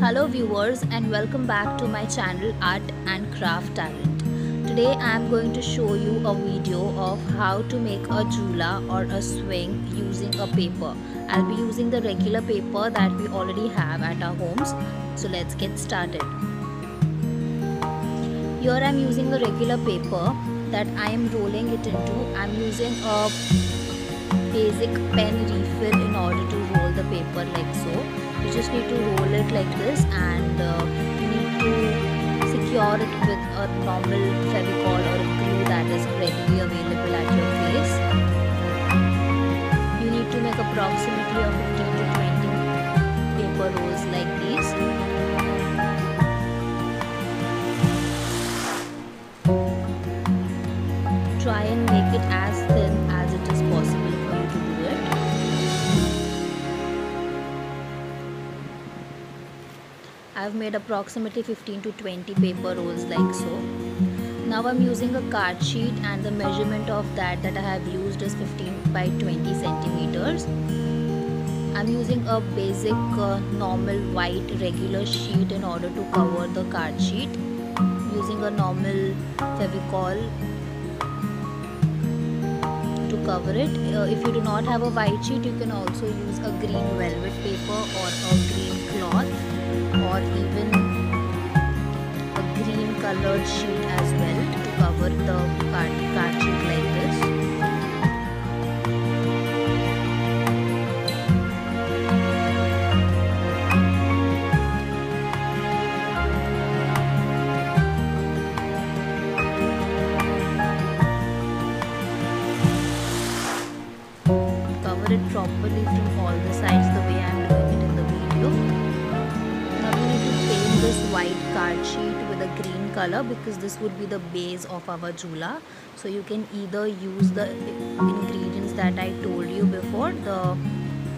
Hello viewers and welcome back to my channel Art and Craft Talent. Today I am going to show you a video of how to make a jhula or a swing using a paper. I'll be using the regular paper that we already have at our homes. So let's get started. Here I am using a regular paper that I am rolling it into. I am using a basic pen refill in order to roll the paper like so. You just need to roll it like this and you need to secure it with a normal Fevicol or a glue that is readily available at your place. You need to make approximately a 15 to 20 paper rolls like these. Try and make it as thin as it is possible for you to do it. I've made approximately 15 to 20 paper rolls like so. Now I'm using a card sheet and the measurement of that I have used is 15 by 20 centimeters. I'm using a basic normal white regular sheet in order to cover the card sheet. Using a normal Fevicol to cover it. If you do not have a white sheet, you can also use a green velvet paper or a green cloth or even a green colored sheet as well to cover the card sheet like this. Cover it properly from all the sides the way I am doing it in the video. Now we need to paint this white card sheet with a green color because this would be the base of our jhula. So you can either use the ingredients that I told you before, the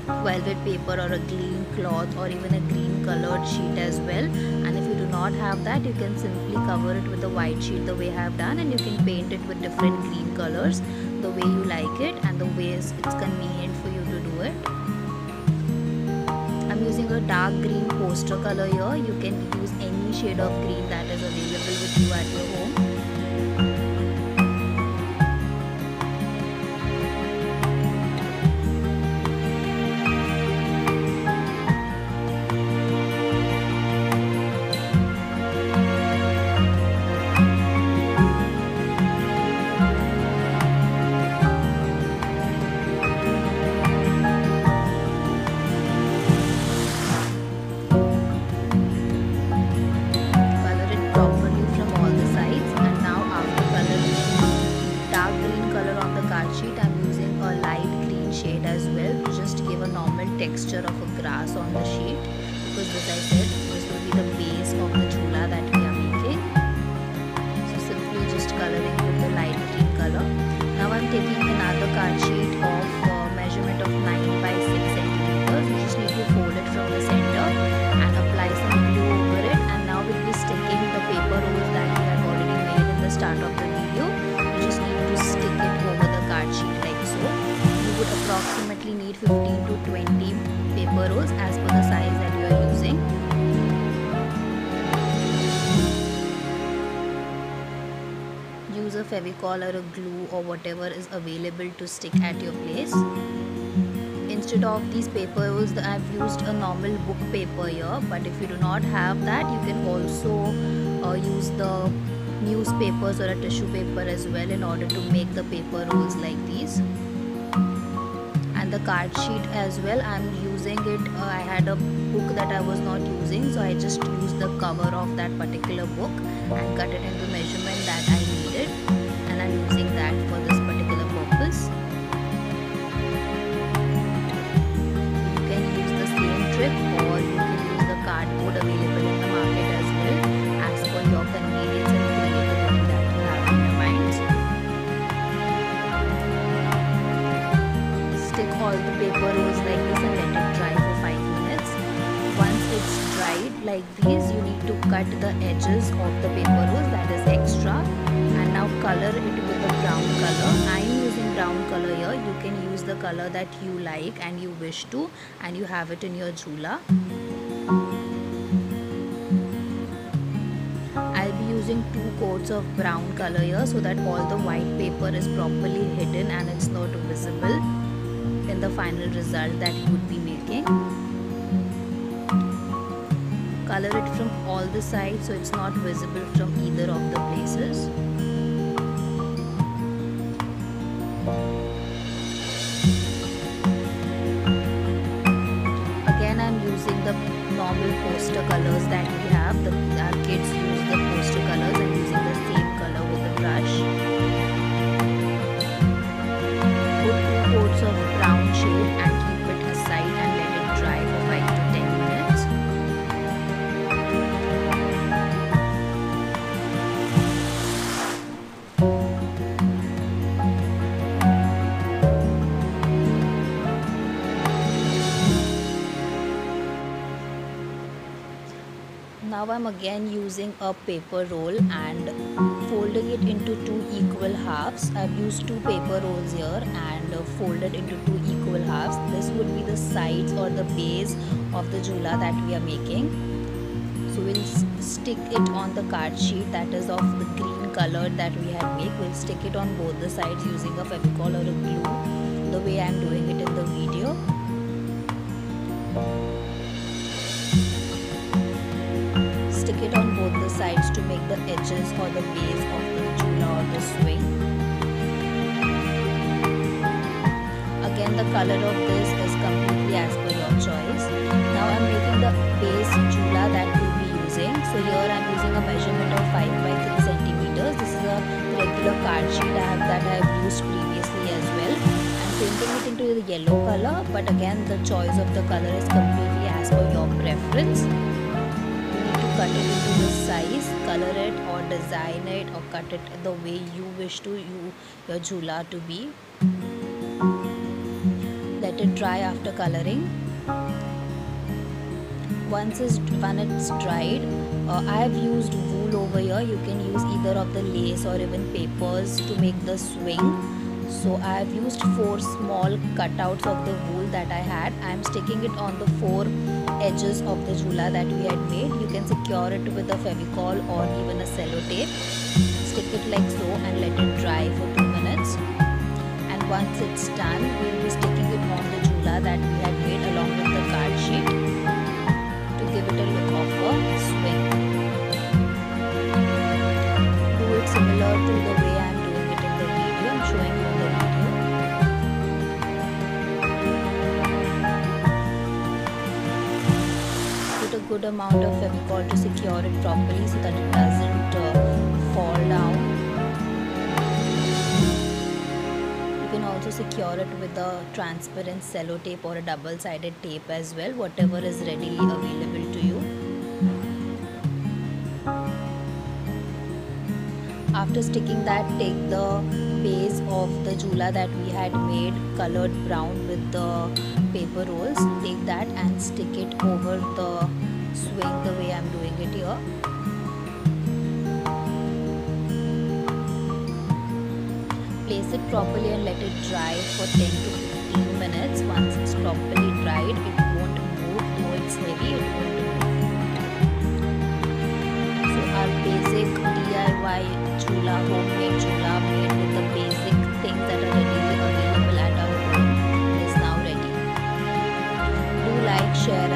velvet paper or a green cloth or even a green colored sheet as well. And if you do not have that, you can simply cover it with a white sheet the way I have done, and you can paint it with different green colors the way you like it and the ways it's convenient for you to do it. I'm using a dark green poster color here. You can use any shade of green that is available with you at your home. Texture of a grass on the sheet, because as I said, this will be the base of the jhula that we are making. So simply just coloring with the light green color. Now I'm taking another card sheet of measurement of 9 by 6 centimeters. You just need to fold it from the center and apply some glue over it, and now we'll be sticking the paper rolls that we had already made in the start of the video. You just need to stick it over the card sheet like so. You would approximately need 15 to 20 paper rolls as per the size that you are using. Use a Fevicol or a glue or whatever is available to stick at your place. Instead of these paper rolls, I have used a normal book paper here, but if you do not have that, you can also use the newspapers or a tissue paper as well in order to make the paper rolls like these. And the card sheet as well, I'm using it. I had a book that I was not using, so I just used the cover of that particular book and cut it into measurement that I needed, and I'm using that for this particular purpose. You can use the same trick, or you can use the cardboard available in the market as well, as per your convenience and creativity that you have in your mind. Stick all the paper rolls like this and let it dry for 5 minutes. Once it's dried like these, you need to cut the edges of the paper rolls that is extra, and now color it with a brown color. I am using brown color here. You can use the color that you like and you wish to, and you have it in your jhula. using 2 coats of brown color here so that all the white paper is properly hidden and it's not visible in the final result that you would be making. Color it from all the sides so it's not visible from either of the places. Again, I'm using the normal poster colors that we have. Our kids use the poster colors. I'm using the same color with the brush. Put 2 coats of brown shade and keep it aside and let it dry for 5 to 10 minutes. Now I'm again using a paper roll and folding it into 2 equal halves. I've used 2 paper rolls here and folded into 2 equal halves. This would be the sides or the base of the jhula that we are making. So we'll stick it on the card sheet that is of the green color that we had made. We'll stick it on both the sides using a Fevicol or a glue, the way I'm doing it in the video. Stick it on both the sides to make the edges or the base of the jhula or the swing. Again, the color of this is completely as per your choice. Now I'm making the base jhula that we'll be using. So here I'm using a measurement of 5 by 3 centimeters. This is a regular card sheet that I have used previously as well. I'm painting it into the yellow color, but again the choice of the color is completely as per your preference. Cut it into the size, color it or design it or cut it the way you wish to your jhula to be. Let it dry after coloring. Once it's dried, I have used wool over here. You can use either of the lace or even papers to make the swing. So I have used 4 small cutouts of the wool that I had. I am sticking it on the 4 edges of the jhula that we had made. You can secure it with a Fevicol or even a sellotape. Stick it like so and let it dry for 2 minutes. And once it's done, we will be sticking it on the jhula that we had made along with the card sheet to give it a look of a swing. Do it similar to the way I am doing it in the video. I am showing you in the video. A good amount of Fevicol to secure it properly so that it doesn't fall down. You can also secure it with a transparent sellotape or a double-sided tape as well, whatever is readily available to you. After sticking that, take the base of the jhula that we had made colored brown with the paper rolls. Take that and stick it over the swing the way I'm doing it here. Place it properly and let it dry for 10 to 15 minutes. Once it's properly dried, it won't move, though it's heavy, it won't move. So our basic DIY jhula, homemade jhula made with the basic things that are readily available at our home is now ready. Do like, share